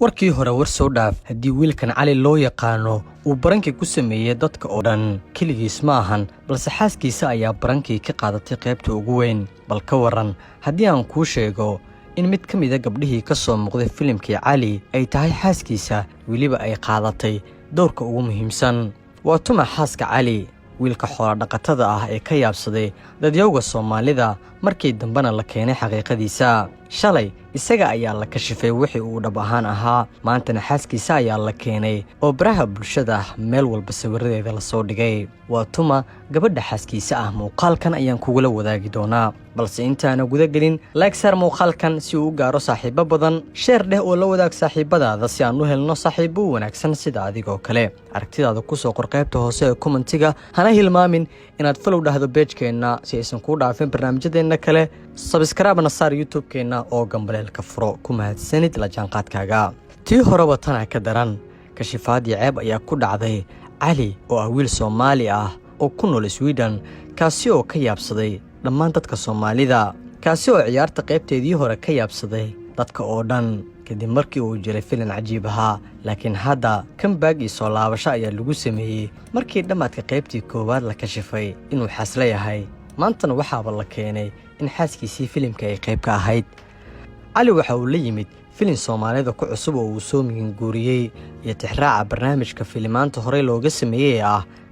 warkii hore war soo dhaaf haddii wiilkan Cali loo yaqaano uu barankii ku sameeyay dadka oo dhan kaligiis ma ahan balse xaaskiisa ayaa barankii ka qaadatay qaybta ugu weyn bal ka waran haddii aan kuu sheego in mid ka mid ah gabdhihii ka soo muuqday filimkii Cali ay tahay xaaskiisa weliba ay qaadatay doorka ugu muhiimsan waa tuma xaaska Cali wiilka xoolo dhaqatada ah ee ka yaabsaday dadyowga Soomaalida markii dambana la keenay xaqiiqadiisa shalay isaga ayaa la kashifay wixii uu dhab ahaan ahaa maantana xaaskiisa ayaa la keenay oo baraha bulshada meel walba sawiradeeda la soo dhigay waa tuma gabadha xaaskiisa ah muuqaalkan ayaan kugula wadaagi doonaa balse intaana guda gelin like sar muuqaalkan si uu u gaaro saaxiibo badan share dheh oo la wadaag saaxiibadaada si aan u helno saaxiibo wanaagsan sida adigoo kale aragtidaada ku soo qor qaybta hoose ee commentiga hana hilmaamin inaad follow dhahdo page-keena si aysan ku dhaafin barnaamijyadeena kale subscribe na saar YouTube-keena oo gambaleelka furo ku mahadsanid la jaanqaadkaaga tii horeba tana ka daran kashifaadii ceeb ayaa ku dhacday Cali oo ah wiil Soomaali ah oo ku nool Sweden kaasi oo ka yaabsaday dhammaan dadka Soomaalida kaasi oo ciyaarta qaybteedii hore ka yaabsaday dadka oo dhan kadib markii uu jiray filim cajiib ah laakiin hadda comeback iyo soo laabasho ayaa lagu sameeyay markii dhamaadka qaybtii koowaad la kashifay inuu xasla yahay maantana waxaaba la keenay in xaaskiisii filimka ay qayb ka ahayd Cali waxa uu la yimid filim Soomaalida ku cusub oo uu soo guuriyay iyo tixraaca barnaamijka filimaanta hore looga sameeyay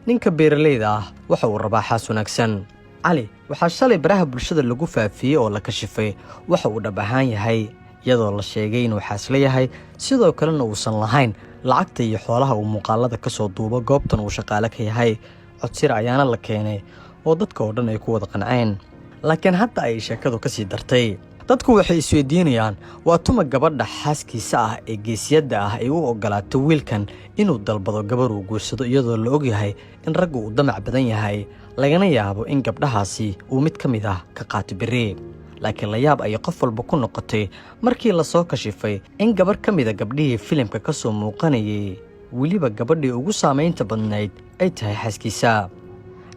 ninka beeraleyda ah waxa uu rabaa xaas wanaagsan Cali waxa shalay baraha bulshada lagu faafiyay oo la kashifay waxa uu dhab ahaan yahay iyadoo la sheegay inuu xasla yahay sidoo kalena uusan lahayn lacagta iyo xoolaha uu muuqaalada ka soo duubo goobtan uu shaqaale ka yahay codsir ayaana la keenay oo dadka oo dhan ay ku wada qanceen laakiin hadda ay sheekadu ka sii dartay dadku waxay isweydiinayaan waa tuma gabadha xaaskiisa ah ee geesiyada ah ay u ogolaato wiilkan inuu dalbado gabar uu guursado iyadoo la og yahay in raggu uu damac badan yahay lagana yaabo in gabdhahaasi uu mid ka mid ah ka qaato biri laakiin la yaab ay qof walba ku noqotay markii la soo kashifay in gabar ka mid ah gabdhihii filimka ka soo muuqanayay weliba gabadhii ugu saameynta badnayd ay tahay xaaskiisa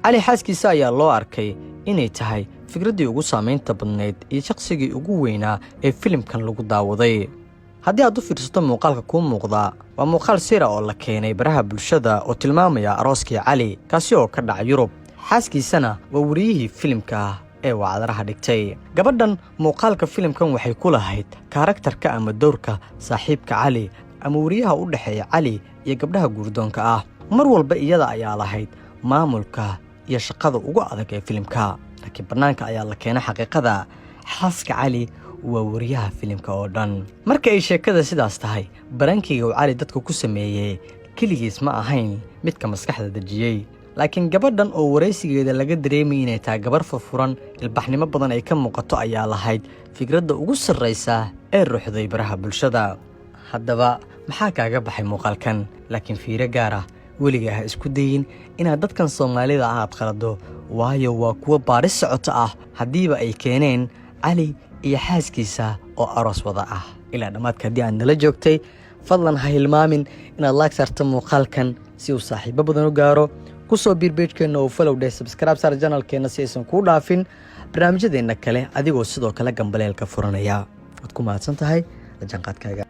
Cali xaaskiisa ayaa loo arkay inay tahay fikraddii ugu saameynta badnayd iyo shaqsigii ugu weynaa ee filimkan lagu daawaday haddii aad u fiirsato muuqaalka kuu muuqda waa muuqaal sira oo la keenay baraha bulshada oo tilmaamaya arooskii Cali kaasi oo ka dhacay Yurub xaaskiisana waa wariyihii filimka ee wacdaraha dhigtay gabadhan muuqaalka filimkan waxay ku lahayd karakterka ama doorka saaxiibka Cali ama wariyaha u dhaxeeya Cali iyo gabdhaha guurdoonka ah mar walba iyada ayaa lahayd maamulka iyo shaqada ugu adag ee filimka laakiin banaanka ayaa la keenay xaqiiqada xaaska Cali waa wariyaha filimka oo dhan marka ay sheekada sidaas tahay barankiga uu Cali dadka ku sameeyay kaligiis ma ahayn midka maskaxda dajiyay laakiin gabadhan oo wareysigeeda laga dareemay inay tahay gabar furfuran ilbaxnimo badan ay ka muuqato ayaa lahayd fikradda ugu sarreysa ee ruuxday baraha bulshada haddaba maxaa kaaga baxay muuqaalkan laakiin fiiro gaar ah weligaa ha isku dayin inaad dadkan Soomaalida aad qalado waayo waa kuwa baaris socoto ah haddiiba ay keeneen Cali iyo xaaskiisa oo aroos wada ah ilaa dhamaadka haddii aad nala joogtay fadlan ha hilmaamin inaad like sarto muuqaalkan si uu saaxiibo badan u gaaro ku soo biir page-keena oo follow dheh subscribe sar channel-keena si aysan ku dhaafin barnaamijyadeena kale adigoo sidoo kale gambaleelka furanaya waad ku mahadsan tahay la jaanqaadkaaga